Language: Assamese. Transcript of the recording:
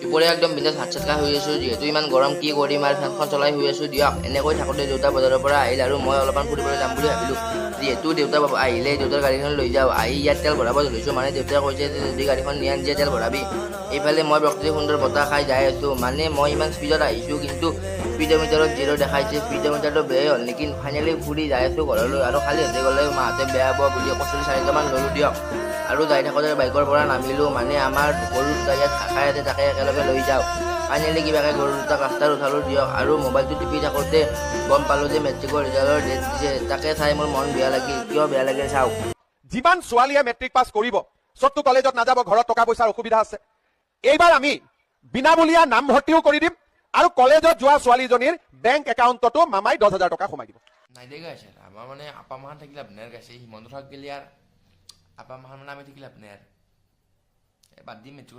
দুপৰীয়া একদম বিন্দাছ ভাত চাত খাই শুই আছোঁ, যিহেতু ইমান গৰম কি কৰিম আৰু ফেনখন চলাই শুই আছোঁ দিয়ক। এনেকৈ থাকোঁতে দেউতা বজাৰৰ পৰা আহিল আৰু মই অলপমান ফুৰিবলৈ যাম বুলি ভাবিলোঁ। যিহেতু দেউতা আহিলে দেউতাৰ গাড়ীখন লৈ যাওঁ, আহি ইয়াত তেল ভৰাব ধৰিছোঁ, মানে দেউতাই কৈছে যে যদি গাড়ীখন নিয়া নিজে তেল ভৰাবি। এইফালে মই প্ৰকৃতিৰ সুন্দৰ বতাহ খাই যাই আছোঁ, মানে মই ইমান স্পীডত আহিছোঁ কিন্তু স্পীডোমিটাৰত 0 দেখাইছে, স্পীডোমিটাৰটো বেয়াই হ'ল নেকি। ফাইনেলি ফুৰি যাই আছোঁ ঘৰলৈ, আৰু খালী হাতে গ'লে মাহঁতে বেয়া পোৱা বুলি কচুৰি 4টামান ল'লোঁ দিয়ক। আৰু যাই থাকোঁতে বাইকৰ পৰা নামিলোঁ, মানে আমাৰ গৰু দুটা ইয়াত খাই আছে তাকে একেলগে লৈ যাওঁ। ফাইনেলি কিবাকৈ গৰু দুটাক ৰাস্তাত উঠালোঁ দিয়ক, আৰু মোবাইলটো টিপি থাকোঁতে গম পালোঁ যে মেট্ৰিকৰ ৰিজাল্টৰ ডেট দিছে। তাকে চাই মোৰ মন বেয়া লাগিল, কিয় বেয়া লাগিল চাওক। যিমান ছোৱালীয়ে মেট্ৰিক পাছ কৰিব, চবটো কলেজত নাযাব, ঘৰত টকা পইচাৰ অসুবিধা আছে। এইবাৰ আমি বিনামূলীয়া নামভৰ্তিও কৰি দিম, আৰু কলেজত যোৱা ছোৱালীজনীৰ বেংক একাউণ্টতো মামাই 10,000 টকা সোমাই দিব। নাই দে গাইছে আমাৰ মানে আপা মাহান থাকিলে আপনাৰ গাইছে হিমন্ত থাক গেলে আৰ আপা মাহান মানে আমি থাকিলে আপনাৰ বাদ দিম মেট্ৰিক